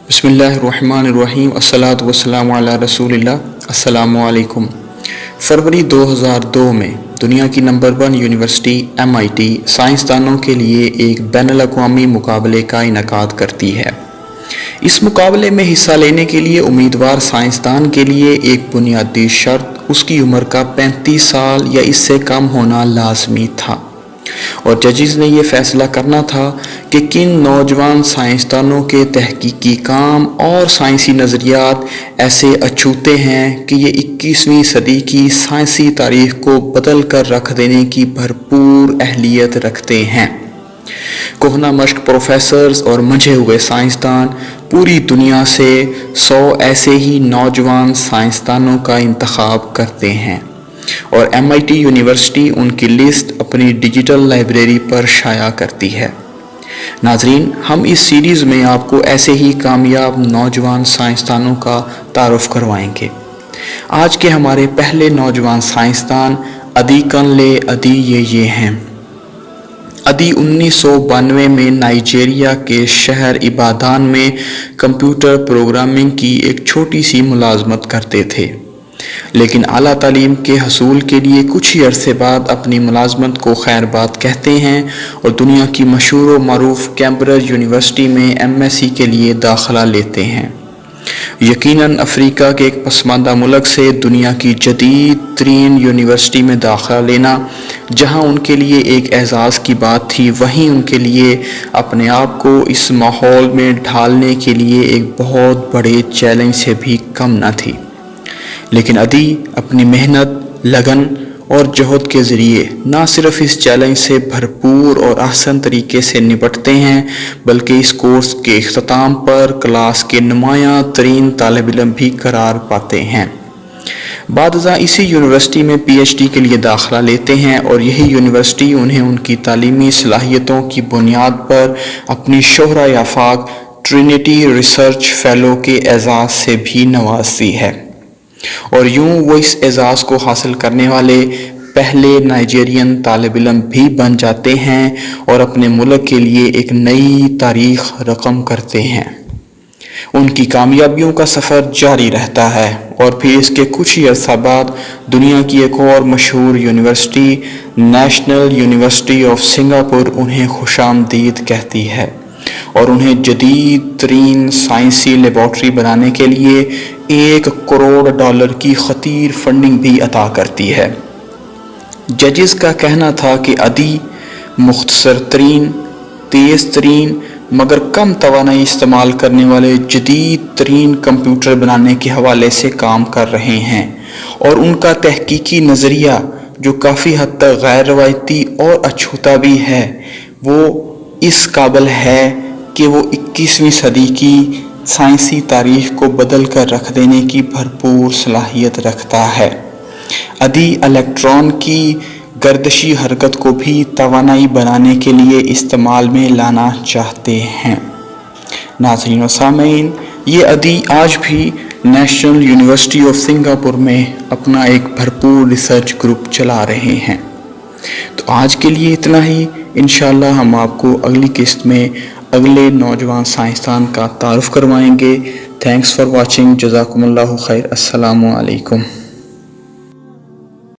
بسم اللہ الرحمن الرحیم، الصلاۃ والسلام علی رسول اللہ۔ السلام علیکم۔ فروری 2002 میں دنیا کی نمبر 1 یونیورسٹی MIT سائنسدانوں کے لیے ایک بین الاقوامی مقابلے کا انعقاد کرتی ہے۔ اس مقابلے میں حصہ لینے کے لیے امیدوار سائنسدان کے لیے ایک بنیادی شرط اس کی عمر کا 35 سال یا اس سے کم ہونا لازمی تھا، اور ججز نے یہ فیصلہ کرنا تھا کہ کن نوجوان سائنسدانوں کے تحقیقی کام اور سائنسی نظریات ایسے اچھوتے ہیں کہ یہ 21ویں صدی کی سائنسی تاریخ کو بدل کر رکھ دینے کی بھرپور اہلیت رکھتے ہیں۔ کہنہ مشق پروفیسرز اور منجھے ہوئے سائنسدان پوری دنیا سے 100 ایسے ہی نوجوان سائنسدانوں کا انتخاب کرتے ہیں، اور MIT یونیورسٹی ان کی لسٹ اپنی ڈیجیٹل لائبریری پر شائع کرتی ہے۔ ناظرین، ہم اس سیریز میں آپ کو ایسے ہی کامیاب نوجوان سائنسدانوں کا تعارف کروائیں گے۔ آج کے ہمارے پہلے نوجوان سائنسدان ادی کنلے ادی یہ ہیں۔ ادی 1992 میں نائجیریا کے شہر ابادان میں کمپیوٹر پروگرامنگ کی ایک چھوٹی سی ملازمت کرتے تھے، لیکن اعلیٰ تعلیم کے حصول کے لیے کچھ ہی عرصے بعد اپنی ملازمت کو خیر بات کہتے ہیں اور دنیا کی مشہور و معروف کیمبرج یونیورسٹی میں MSc کے لیے داخلہ لیتے ہیں۔ یقیناً افریقہ کے ایک پسماندہ ملک سے دنیا کی جدید ترین یونیورسٹی میں داخلہ لینا جہاں ان کے لیے ایک اعزاز کی بات تھی، وہیں ان کے لیے اپنے آپ کو اس ماحول میں ڈھالنے کے لیے ایک بہت بڑے چیلنج سے بھی کم نہ تھی۔ لیکن ادی اپنی محنت، لگن اور جہد کے ذریعے نہ صرف اس چیلنج سے بھرپور اور احسن طریقے سے نپٹتے ہیں، بلکہ اس کورس کے اختتام پر کلاس کے نمایاں ترین طالب علم بھی قرار پاتے ہیں۔ بعد ازاں اسی یونیورسٹی میں PhD کے لیے داخلہ لیتے ہیں، اور یہی یونیورسٹی انہیں ان کی تعلیمی صلاحیتوں کی بنیاد پر اپنی شہرہ آفاق ٹرینٹی ریسرچ فیلو کے اعزاز سے بھی نوازتی ہے، اور یوں وہ اس اعزاز کو حاصل کرنے والے پہلے نائجیرین طالب علم بھی بن جاتے ہیں اور اپنے ملک کے لیے ایک نئی تاریخ رقم کرتے ہیں۔ ان کی کامیابیوں کا سفر جاری رہتا ہے، اور پھر اس کے کچھ ہی عرصہ بعد دنیا کی ایک اور مشہور university national university of Singapore انہیں خوش آمدید کہتی ہے اور انہیں جدید ترین سائنسی لیبارٹری بنانے کے لیے $1 کروڑ کی خطیر فنڈنگ بھی عطا کرتی ہے۔ ججز کا کہنا تھا کہ ادی مختصر ترین، تیز ترین مگر کم توانائی استعمال کرنے والے جدید ترین کمپیوٹر بنانے کے حوالے سے کام کر رہے ہیں، اور ان کا تحقیقی نظریہ جو کافی حد تک غیر روایتی اور اچھوتا بھی ہے، وہ اس قابل ہے کہ وہ 21ویں صدی کی سائنسی تاریخ کو بدل کر رکھ دینے کی بھرپور صلاحیت رکھتا ہے۔ ادی الیکٹران کی گردشی حرکت کو بھی توانائی بنانے کے لیے استعمال میں لانا چاہتے ہیں۔ ناظرین و سامعین، یہ ادی آج بھی نیشنل یونیورسٹی آف سنگاپور میں اپنا ایک بھرپور ریسرچ گروپ چلا رہے ہیں۔ تو آج کے لیے اتنا ہی، انشاءاللہ ہم آپ کو اگلی قسط میں اگلے نوجوان سائنسدان کا تعارف کروائیں گے۔ تھینکس فار واچنگ، جزاکم اللہ خیر، السلام علیکم۔